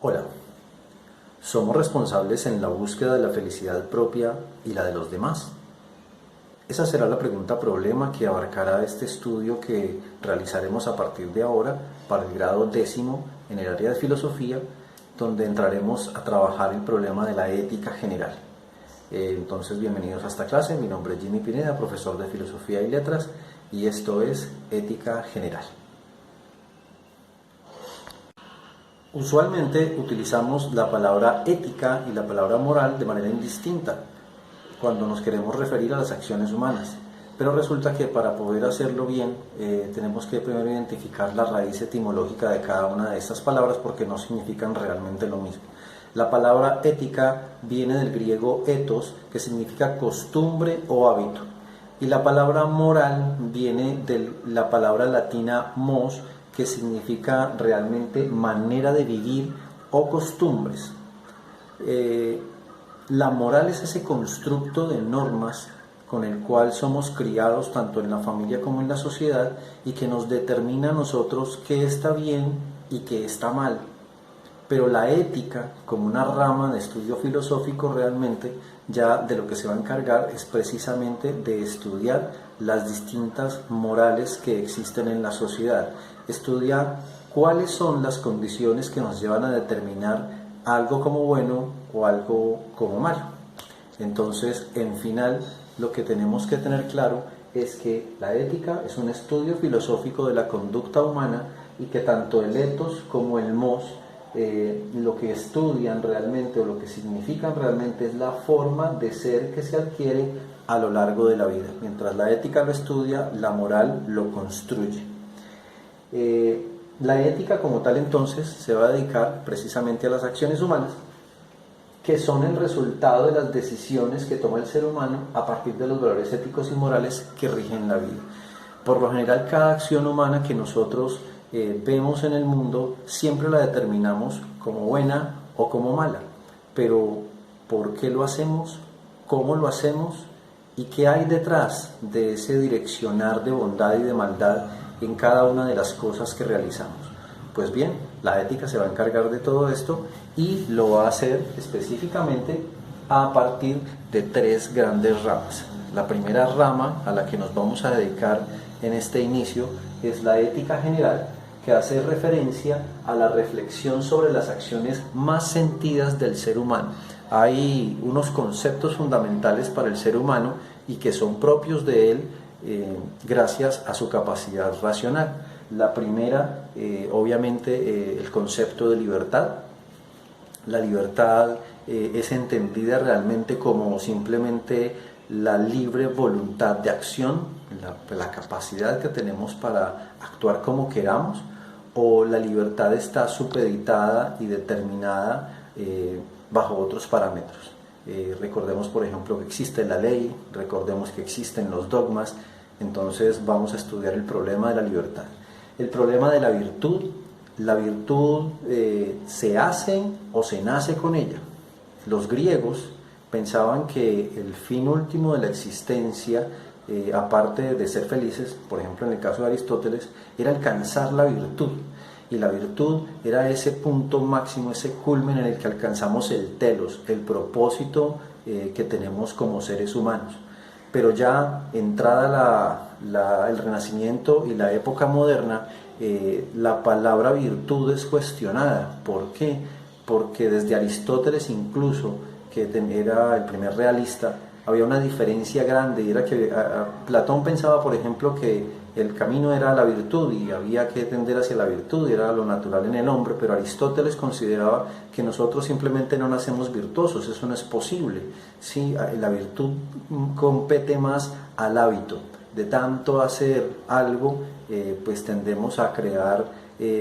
Hola, ¿somos responsables en la búsqueda de la felicidad propia y la de los demás? Esa será la pregunta problema que abarcará este estudio que realizaremos a partir de ahora para el grado 10º en el área de filosofía, donde entraremos a trabajar el problema de la ética general. Entonces, bienvenidos a esta clase. Mi nombre es Jimmy Pineda, profesor de Filosofía y Letras, y esto es Ética General. Usualmente utilizamos la palabra ética y la palabra moral de manera indistinta cuando nos queremos referir a las acciones humanas, pero resulta que para poder hacerlo bien tenemos que primero identificar la raíz etimológica de cada una de estas palabras porque no significan realmente lo mismo. La palabra ética viene del griego ethos, que significa costumbre o hábito, y la palabra moral viene de la palabra latina mos, que significa realmente manera de vivir o costumbres. La moral es ese constructo de normas con el cual somos criados tanto en la familia como en la sociedad y que nos determina a nosotros qué está bien y qué está mal. Pero la ética, como una rama de estudio filosófico, realmente ya de lo que se va a encargar es precisamente de estudiar las distintas morales que existen en la sociedad, estudiar cuáles son las condiciones que nos llevan a determinar algo como bueno o algo como malo. Entonces, en final, lo que tenemos que tener claro es que la ética es un estudio filosófico de la conducta humana y que tanto el ethos como el mos lo que estudian realmente o lo que significan realmente es la forma de ser que se adquiere a lo largo de la vida. Mientras la ética lo estudia, la moral lo construye. La ética como tal entonces se va a dedicar precisamente a las acciones humanas, que son el resultado de las decisiones que toma el ser humano a partir de los valores éticos y morales que rigen la vida. Por lo general, cada acción humana que nosotros vemos en el mundo siempre la determinamos como buena o como mala, pero ¿por qué lo hacemos? ¿Cómo lo hacemos? ¿Y qué hay detrás de ese direccionar de bondad y de maldad en cada una de las cosas que realizamos? Pues bien, la ética se va a encargar de todo esto y lo va a hacer específicamente a partir de tres grandes ramas. La primera rama a la que nos vamos a dedicar en este inicio es la ética general, que hace referencia a la reflexión sobre las acciones más sentidas del ser humano. Hay unos conceptos fundamentales para el ser humano y que son propios de él gracias a su capacidad racional. La primera, obviamente, el concepto de libertad. La libertad es entendida realmente como simplemente la libre voluntad de acción, la capacidad que tenemos para actuar como queramos, o la libertad está supeditada y determinada bajo otros parámetros. Recordemos, por ejemplo, que existe la ley, recordemos que existen los dogmas. Entonces vamos a estudiar el problema de la libertad. El problema de la virtud se hace o se nace con ella. Los griegos pensaban que el fin último de la existencia, aparte de ser felices, por ejemplo en el caso de Aristóteles, era alcanzar la virtud. Y la virtud era ese punto máximo, ese culmen en el que alcanzamos el telos, el propósito que tenemos como seres humanos. Pero ya entrada el Renacimiento y la época moderna, la palabra virtud es cuestionada. ¿Por qué? Porque desde Aristóteles incluso, que era el primer realista, había una diferencia grande, y era que Platón pensaba, por ejemplo, que el camino era la virtud y había que tender hacia la virtud, era lo natural en el hombre, pero Aristóteles consideraba que nosotros simplemente no nacemos virtuosos, eso no es posible. Sí, la virtud compete más al hábito. De tanto hacer algo, pues tendemos a crear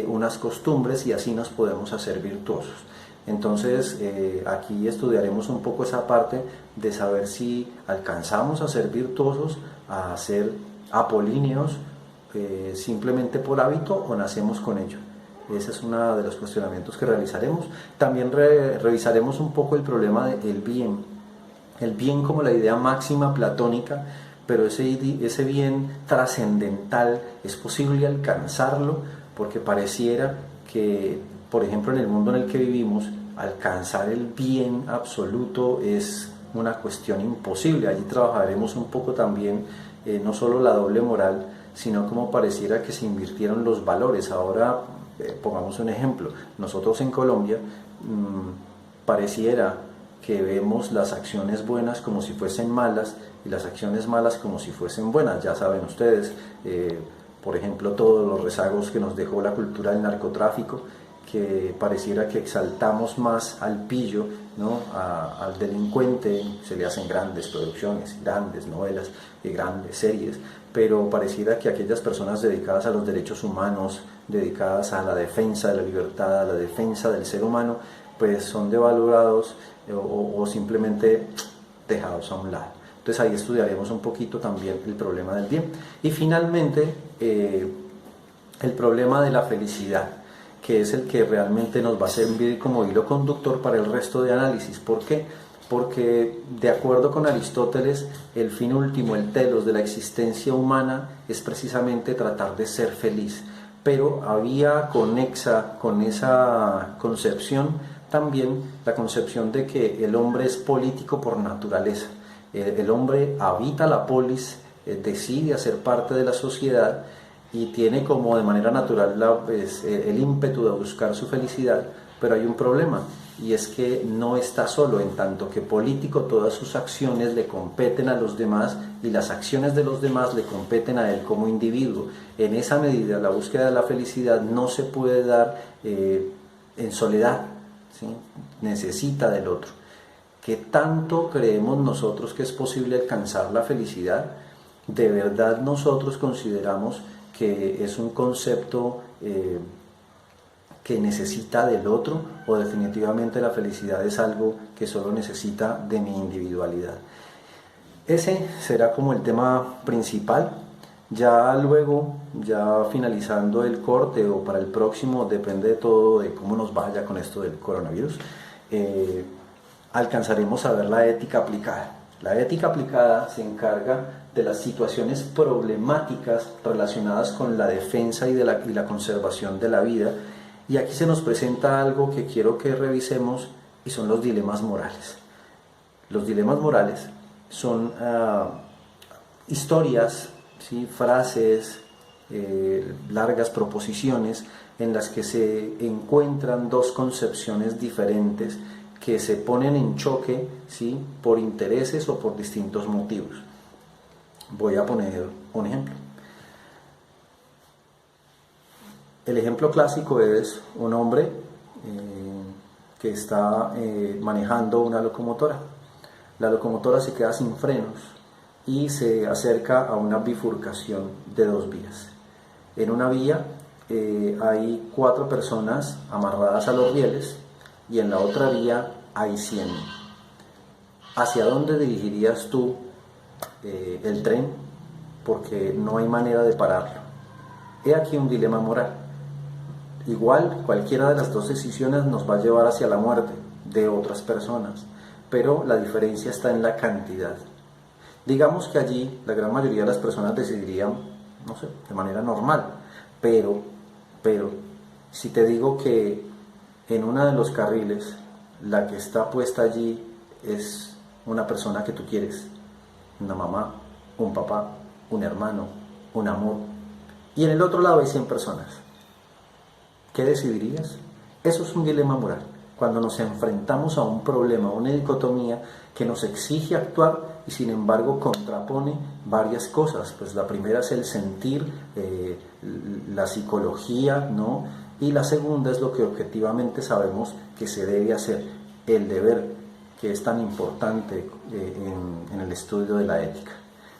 unas costumbres y así nos podemos hacer virtuosos. Entonces aquí estudiaremos un poco esa parte de saber si alcanzamos a ser virtuosos, a ser apolíneos simplemente por hábito o nacemos con ello. Ese es uno de los cuestionamientos que realizaremos. También revisaremos un poco el problema del bien. El bien como la idea máxima platónica, pero ese bien trascendental, ¿es posible alcanzarlo? Porque pareciera que por ejemplo, en el mundo en el que vivimos, alcanzar el bien absoluto es una cuestión imposible. Allí trabajaremos un poco también, no solo la doble moral, sino como pareciera que se invirtieron los valores. Ahora, pongamos un ejemplo, nosotros en Colombia pareciera que vemos las acciones buenas como si fuesen malas y las acciones malas como si fuesen buenas. Ya saben ustedes, por ejemplo, todos los rezagos que nos dejó la cultura del narcotráfico, que pareciera que exaltamos más al pillo, ¿no? Al delincuente. Se le hacen grandes producciones, grandes novelas, grandes series, pero pareciera que aquellas personas dedicadas a los derechos humanos, dedicadas a la defensa de la libertad, a la defensa del ser humano, pues son devalorados o simplemente dejados a un lado. Entonces ahí estudiaremos un poquito también el problema del bien. Y finalmente, el problema de la felicidad, que es el que realmente nos va a servir como hilo conductor para el resto de análisis. ¿Por qué? Porque de acuerdo con Aristóteles, el fin último, el telos de la existencia humana es precisamente tratar de ser feliz. Pero había conexa con esa concepción también la concepción de que el hombre es político por naturaleza. El hombre habita la polis, decide hacer parte de la sociedad y tiene como de manera natural el ímpetu de buscar su felicidad, pero hay un problema, y es que no está solo. En tanto que político, todas sus acciones le competen a los demás y las acciones de los demás le competen a él como individuo. En esa medida, la búsqueda de la felicidad no se puede dar en soledad, ¿sí? Necesita del otro. ¿Qué tanto creemos nosotros que es posible alcanzar la felicidad? ¿De verdad nosotros consideramos que es un concepto que necesita del otro, o definitivamente la felicidad es algo que solo necesita de mi individualidad? Ese será como el tema principal. Ya luego, ya finalizando el corte o para el próximo, depende de todo de cómo nos vaya con esto del coronavirus, alcanzaremos a ver la ética aplicada. La ética aplicada se encarga de las situaciones problemáticas relacionadas con la defensa y la conservación de la vida. Y aquí se nos presenta algo que quiero que revisemos, y son los dilemas morales. Los dilemas morales son historias, ¿sí? Frases, largas proposiciones en las que se encuentran dos concepciones diferentes que se ponen en choque, ¿sí? Por intereses o por distintos motivos. Voy a poner un ejemplo. El ejemplo clásico es un hombre que está manejando una locomotora. La locomotora se queda sin frenos y se acerca a una bifurcación de dos vías. En una vía hay 4 personas amarradas a los rieles y en la otra vía hay 100. ¿Hacia dónde dirigirías tú el tren? Porque no hay manera de pararlo. He aquí un dilema moral. Igual, cualquiera de las dos decisiones nos va a llevar hacia la muerte de otras personas, pero la diferencia está en la cantidad. Digamos que allí la gran mayoría de las personas decidirían, no sé, de manera normal, pero si te digo que en uno de los carriles la que está puesta allí es una persona que tú quieres, una mamá, un papá, un hermano, un amor, y en el otro lado hay 100 personas, ¿qué decidirías? Eso es un dilema moral. Cuando nos enfrentamos a un problema, a una dicotomía que nos exige actuar y sin embargo contrapone varias cosas. Pues la primera es el sentir, la psicología, ¿no? Y la segunda es lo que objetivamente sabemos que se debe hacer, el deber, que es tan importante en el estudio de la ética.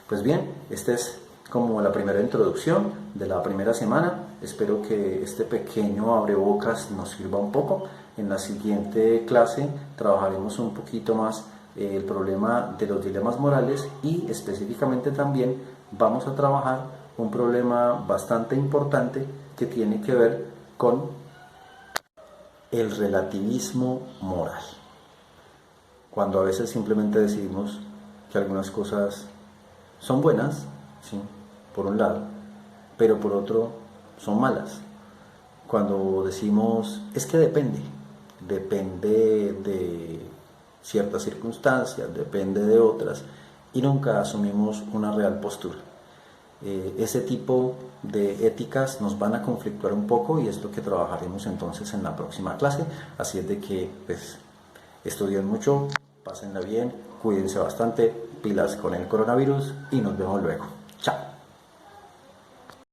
Pues bien, esta es como la primera introducción de la primera semana. Espero que este pequeño abrebocas nos sirva un poco. En la siguiente clase trabajaremos un poquito más el problema de los dilemas morales, y específicamente también vamos a trabajar un problema bastante importante que tiene que ver con el relativismo moral. Cuando a veces simplemente decidimos que algunas cosas son buenas, ¿sí?, por un lado, pero por otro son malas. cuando decimos es que depende de ciertas circunstancias, depende de otras, y nunca asumimos una real postura. Ese tipo de éticas nos van a conflictuar un poco y es lo que trabajaremos entonces en la próxima clase. Así es de que pues estudien mucho, pásenla bien, cuídense bastante, pilas con el coronavirus y nos vemos luego.